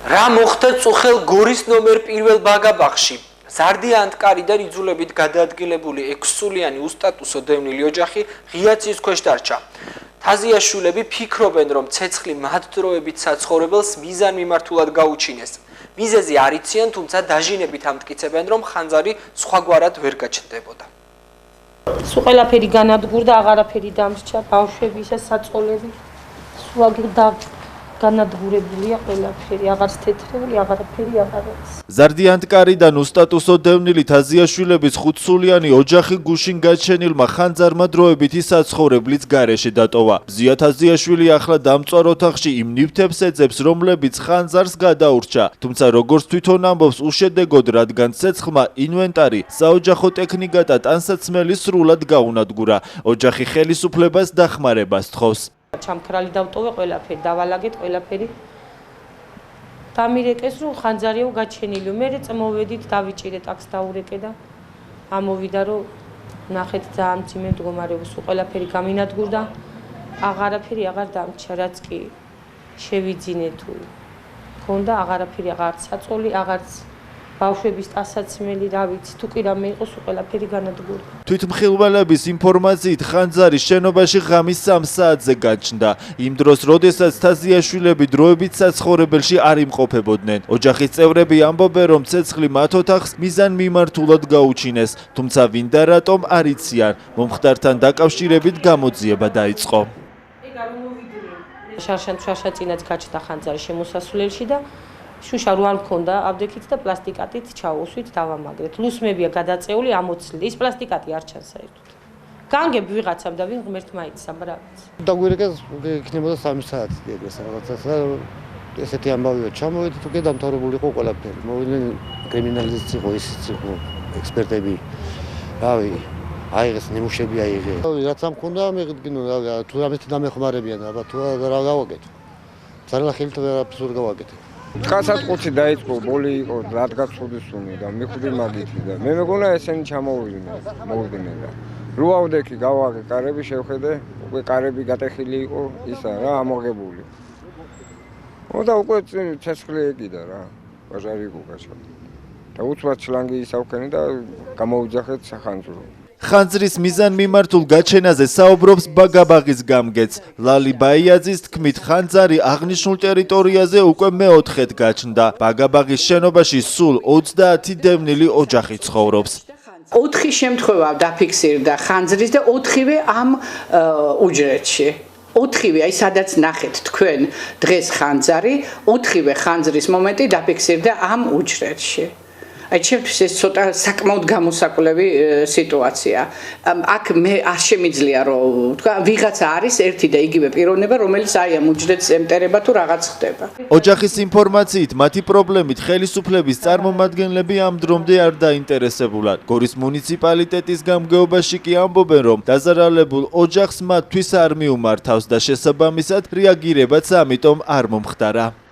რა მოხდა წუხელ გორის ნომერ პირველ ბაგაბაღში? ზარდია ანტკარიდან იძულებით გადაადგილებული 6 სულიანი უსტატუსო დევნილი ოჯახი ღიაცის ქვეშ დარჩა. თაზიაშვილები ფიქრობენ, რომ ცეცხლი მათდროებით საცხოვრებელს მიზანმიმართულად გაუჩინეს. მიზეზი არ იციან, თუმცა დაჟინებით ამტკიცებენ, რომ ხანძარი სხვაგვარად ვერ გაჩნდებოდა. სულ ყველაფერი განადგურდა, აღარაფერი დამრჩა, ბავშვები ისა საწყოლები სულ განადგურებულია ყველაფერი, აღარც თეთრეული, აღარაფერი აღარ არის. ზარდია ანტკარიდან უსტატუსო დევნილი თაზიაშვილების 5 სულიანი ოჯახი გუშინ გაჩენილმა ხანძარმა დროებითი საცხოვრებლის გარეშე დატოვა. ზია თაზიაშვილი ახლა დამწვარ ოთახში იმ ნივთებს ეძებს, რომლებიც ხანძარს გადაურჩა. თუმცა როგორც თვითონ ამბობს, უშედეგოდ, რადგან ცეცხლმა ინვენტარი, საოჯახო ტექნიკა და ტანსაცმელი სრულად გაუნადგურა. ოჯახი ხელისუფლებას დახმარებას თხოვს. ჩამქრალი დავტოვე ყველაფერი, დავალაგეთ ყველაფერი. დამირეკეს, რომ ხანძარიაო გაჩენილი. მე წმოვედით, დავიჭირე ტაქს დაურეკე და ამოვიდა, რომ ნახეთ ძალიან მძიმე მდგომარეობის ყველაფერი გამინადგურდა. აღარაფერი აღარ დამრჩა, რაც კი შევიძინე თუ ქონდა, აღარაფერი აღარც საწოლი, აღარც ბავშვების ტანსაცმელი, რა ვიცი, თუ კი რამე იყოს, ყველაფერი განადგურდა. თვითმხილველების ინფორმაციით ხანძარი შენობაში ღამის 3 საათზე გაჩნდა. იმ დროს, როდესაც თაზიაშვილები დროებით საცხოვრებელში არ იმყოფებოდნენ. ოჯახის წევრები ამბობენ, რომ ცეცხლი მათ ოთახს მიზანმიმართულად გაუჩინეს, თუმცა ვინ და რატომ არ იციან. მომხდართან დაკავშირებით გამოძიება დაიწყო. შარშან-შარშაწინაც გაჩნდა ხანძარი შემოსასვლელში და შუშა რო არ მქონდა აბდექით და პლასტიკატით ჩაუსვით დავამაგრეთ. ლუსმებია გადაწეული ამოცლილი. ის პლასტიკატი არ ჩანს საერთოდ. განგებ ვიღაცამ და ვინ ღმერთმა იცის, რა ვიცი. დაგვირეკეს იქნებოდა 3 საათი ეგრეს რაღაცას და ესეთი ამბავია ჩამოვედით უკვე დამთავრებული იყო ყველაფერი. მოვიდნენ კრიმინალისტი იყო, ისიც იყო ექსპერტები. რავი, აიღეს ნიმუშები აიღეს. რაც ამ მქონდა მეღდგინო რა თუ რამეთ დამეხმარებიან, აბა თუ რა გავაკეთო. ძალიან ხელით ვერაფერს ვერ გავაკეთე. კაცათყუთი დაიწყო, ბოლი იყო, რადგან ხუდისუნი და მიხვდი მაგითი და მე მეგონა ესენი ჩამოვიდნენ და რო ავდექი გავაღე კარები შევხედე, უკვე კარები გატეხილი იყო, ისა რა ამოღებული. და უკვე ცეცხლი ეკიდა რა, ბაჟარი იყო გაჩა. და უცბად შლანგი ისავქენი და გამოვიძახეთ სახანძრო. ხანძრის მიზანმიმართულ გაჩენაზე საუბრობს ბაგაბაღის გამგეც. ლალი ბაიაძის თქმით, ხანძარი აღნიშნულ ტერიტორიაზე უკვე მე-4-ად გაჩნდა. ბაგაბაღის შენობაში სულ 30 დევნილი ოჯახი ცხოვრობს. 4 შემთხვევა დაფიქსირდა ხანძრის და 4-ვე ამ უჯრედში. 4-ვე, აი სადაც ნახეთ თქვენ დღეს ხანძარი, 4-ვე ხანძრის მომენტი დაფიქსირდა ამ უჯრედში. აი ჩემთვის ეს ცოტა საკმაოდ გამოსაკვლევი სიტუაცია. აქ მე არ შემიძლია რომ თქვა ვიღაცა არის ერთი და იგივე პიროვნება, რომელიც აი ამ უჯრედს ემტერება თუ რაღაც ხდება. ოჯახის ინფორმაციით, მათი პრობლემით ხელისუფლების წარმომადგენლები ამ დრომდე არ დაინტერესებულად. გორის მუნიციპალიტეტის გამგეობაში კი ამბობენ, რომ დაზარალებულ ოჯახს მათთვის არ მიუმართავს და შესაბამისად რეაგირებაც ამიტომ არ მომხდარა.